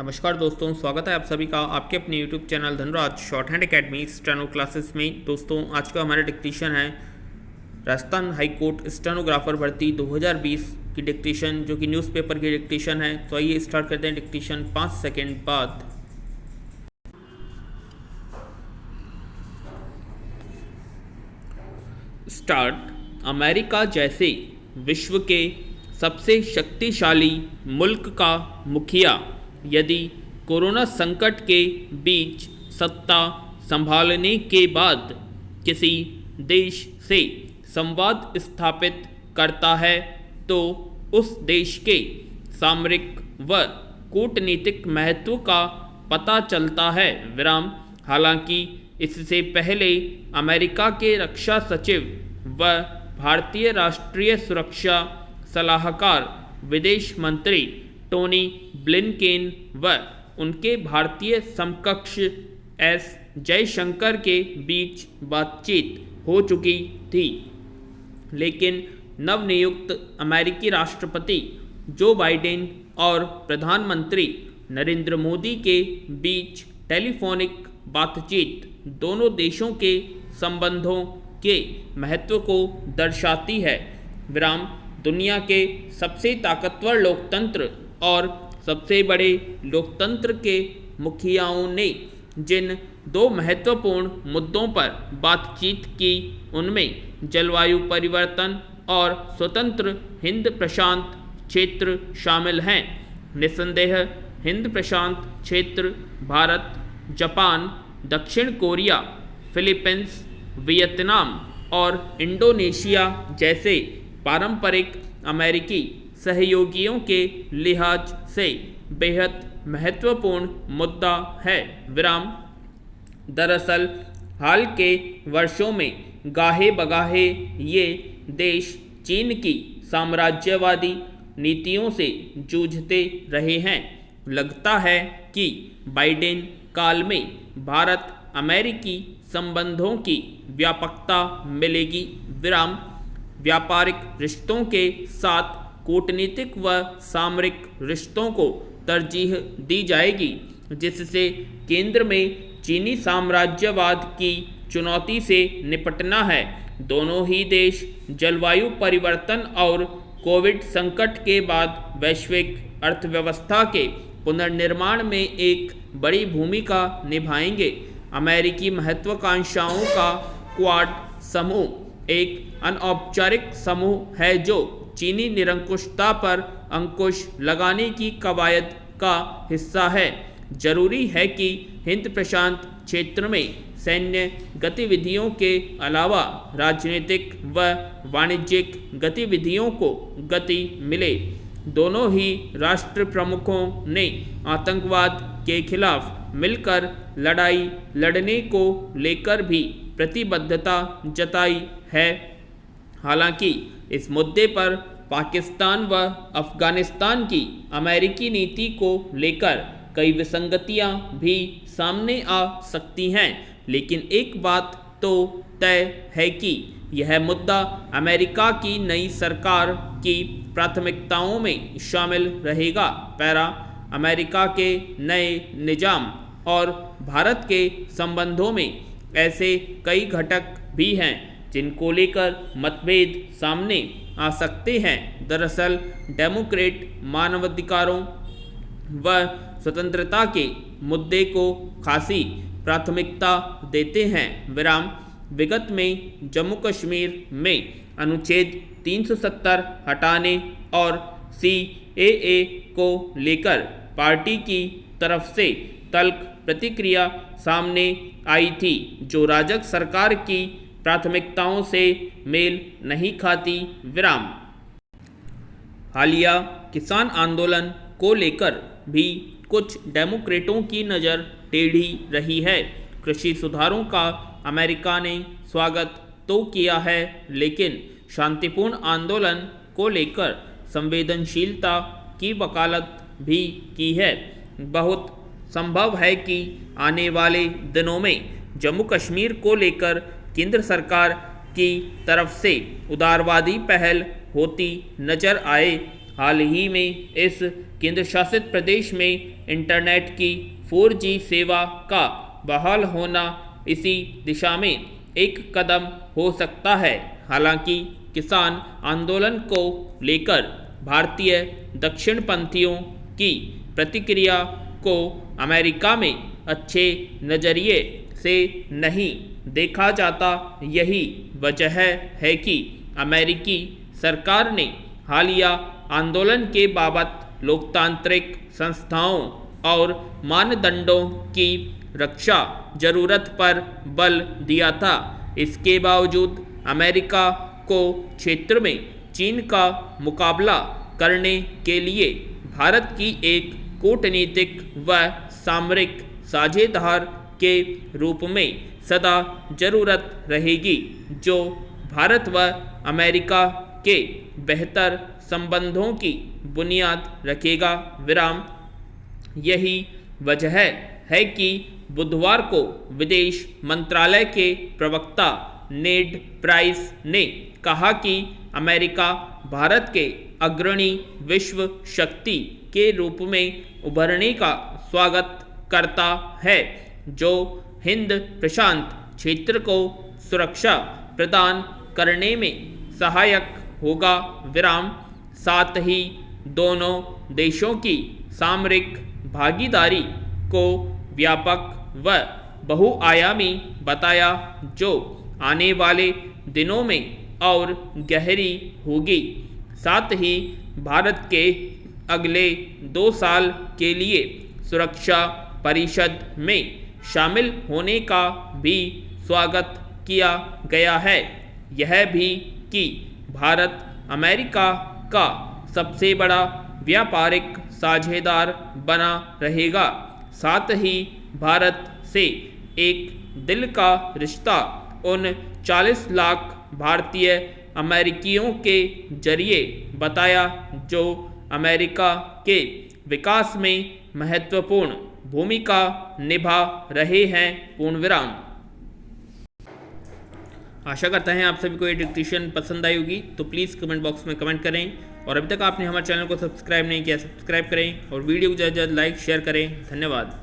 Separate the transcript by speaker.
Speaker 1: नमस्कार दोस्तों, स्वागत है आप सभी का आपके अपने YouTube channel Dhanraj short hand academy steno classes में। दोस्तों, आज का हमारा डिक्टेशन है राजस्थान हाई कोर्ट स्टेनोग्राफर भर्ती 2020 की डिक्टेशन, जो कि न्यूज़पेपर की डिक्टेशन है। तो आइए स्टार्ट करते हैं डिक्टेशन 5 सेकेंड बाद। स्टार्ट। अमेरिका जैसे विश्व के सबसे शक्तिशाली मुल्क का मुखिया यदि कोरोना संकट के बीच सत्ता संभालने के बाद किसी देश से संवाद स्थापित करता है तो उस देश के सामरिक व कूटनीतिक महत्व का पता चलता है। हालांकि इससे पहले अमेरिका के रक्षा सचिव व भारतीय राष्ट्रीय सुरक्षा सलाहकार विदेश मंत्री टोनी ब्लिनकेन व उनके भारतीय समकक्ष एस जयशंकर के बीच बातचीत हो चुकी थी, लेकिन नवनियुक्त अमेरिकी राष्ट्रपति जो बाइडेन और प्रधानमंत्री नरेंद्र मोदी के बीच टेलीफोनिक बातचीत दोनों देशों के संबंधों के महत्व को दर्शाती है। दुनिया के सबसे ताकतवर लोकतंत्र और सबसे बड़े लोकतंत्र के मुखियाओं ने जिन दो महत्वपूर्ण मुद्दों पर बातचीत की, उनमें जलवायु परिवर्तन और स्वतंत्र हिंद प्रशांत क्षेत्र शामिल हैं। निस्संदेह हिंद प्रशांत क्षेत्र भारत, जापान, दक्षिण कोरिया, फिलीपींस, वियतनाम और इंडोनेशिया जैसे पारंपरिक अमेरिकी सहयोगियों के लिहाज से बेहद महत्वपूर्ण मुद्दा है। दरअसल हाल के वर्षों में गाहे बगाहे ये देश चीन की साम्राज्यवादी नीतियों से जूझते रहे हैं। लगता है कि बाइडेन काल में भारत अमेरिकी संबंधों की व्यापकता मिलेगी। व्यापारिक रिश्तों के साथ कूटनीतिक व सामरिक रिश्तों को तरजीह दी जाएगी, जिससे केंद्र में चीनी साम्राज्यवाद की चुनौती से निपटना है। दोनों ही देश जलवायु परिवर्तन और कोविड संकट के बाद वैश्विक अर्थव्यवस्था के पुनर्निर्माण में एक बड़ी भूमिका निभाएंगे। अमेरिकी महत्वाकांक्षाओं का क्वाड समूह एक अनौपचारिक समूह है जो चीनी निरंकुशता पर अंकुश लगाने की कवायद का हिस्सा है। जरूरी है कि हिंद प्रशांत क्षेत्र में सैन्य गतिविधियों के अलावा राजनीतिक व वाणिज्यिक गतिविधियों को गति मिले। दोनों ही राष्ट्र प्रमुखों ने आतंकवाद के खिलाफ मिलकर लड़ाई लड़ने को लेकर भी प्रतिबद्धता जताई है। हालांकि इस मुद्दे पर पाकिस्तान व अफगानिस्तान की अमेरिकी नीति को लेकर कई विसंगतियां भी सामने आ सकती हैं, लेकिन एक बात तो तय है कि यह मुद्दा अमेरिका की नई सरकार की प्राथमिकताओं में शामिल रहेगा। अमेरिका के नए निजाम और भारत के संबंधों में ऐसे कई घटक भी हैं जिनको लेकर मतभेद सामने आ सकते हैं। दरअसल डेमोक्रेट मानवाधिकारों व स्वतंत्रता के मुद्दे को खासी प्राथमिकता देते हैं। विगत में जम्मू कश्मीर में अनुच्छेद 370 हटाने और CAA को लेकर पार्टी की तरफ से तल्ख प्रतिक्रिया सामने आई थी, जो राजग सरकार की प्राथमिकताओं से मेल नहीं खाती। हालिया किसान आंदोलन को लेकर भी कुछ डेमोक्रेटों की नज़र टेढ़ी रही है। कृषि सुधारों का अमेरिका ने स्वागत तो किया है, लेकिन शांतिपूर्ण आंदोलन को लेकर संवेदनशीलता की वकालत भी की है। बहुत संभव है कि आने वाले दिनों में जम्मू कश्मीर को लेकर केंद्र सरकार की तरफ से उदारवादी पहल होती नजर आए। हाल ही में इस केंद्र शासित प्रदेश में इंटरनेट की 4G सेवा का बहाल होना इसी दिशा में एक कदम हो सकता है। हालांकि किसान आंदोलन को लेकर भारतीय दक्षिणपंथियों की प्रतिक्रिया को अमेरिका में अच्छे नज़रिए से नहीं देखा जाता। यही वजह है कि अमेरिकी सरकार ने हालिया आंदोलन के बाबत लोकतांत्रिक संस्थाओं और मानदंडों की रक्षा जरूरत पर बल दिया था। इसके बावजूद अमेरिका को क्षेत्र में चीन का मुकाबला करने के लिए भारत की एक कूटनीतिक व सामरिक साझेदार के रूप में सदा जरूरत रहेगी, जो भारत व अमेरिका के बेहतर संबंधों की बुनियाद रखेगा। विराम। यही वजह है कि बुधवार को विदेश मंत्रालय के प्रवक्ता नेड प्राइस ने कहा कि अमेरिका भारत के अग्रणी विश्व शक्ति के रूप में उभरने का स्वागत करता है, जो हिंद प्रशांत क्षेत्र को सुरक्षा प्रदान करने में सहायक होगा। विराम। साथ ही दोनों देशों की सामरिक भागीदारी को व्यापक व बहुआयामी बताया, जो आने वाले दिनों में और गहरी होगी। साथ ही भारत के अगले 2 साल के लिए सुरक्षा परिषद में शामिल होने का भी स्वागत किया गया है। यह भी कि भारत अमेरिका का सबसे बड़ा व्यापारिक साझेदार बना रहेगा। साथ ही भारत से एक दिल का रिश्ता उन 40 लाख भारतीय अमेरिकियों के जरिए बताया, जो अमेरिका के विकास में महत्वपूर्ण भूमिका निभा रहे हैं। पूर्ण विराम। आशा करता है आप सभी को ये डिस्कशन पसंद आई होगी, तो प्लीज़ कमेंट बॉक्स में कमेंट करें, और अभी तक आपने हमारे चैनल को सब्सक्राइब नहीं किया, सब्सक्राइब करें और वीडियो को ज़्यादा से ज़्यादा लाइक शेयर करें। धन्यवाद।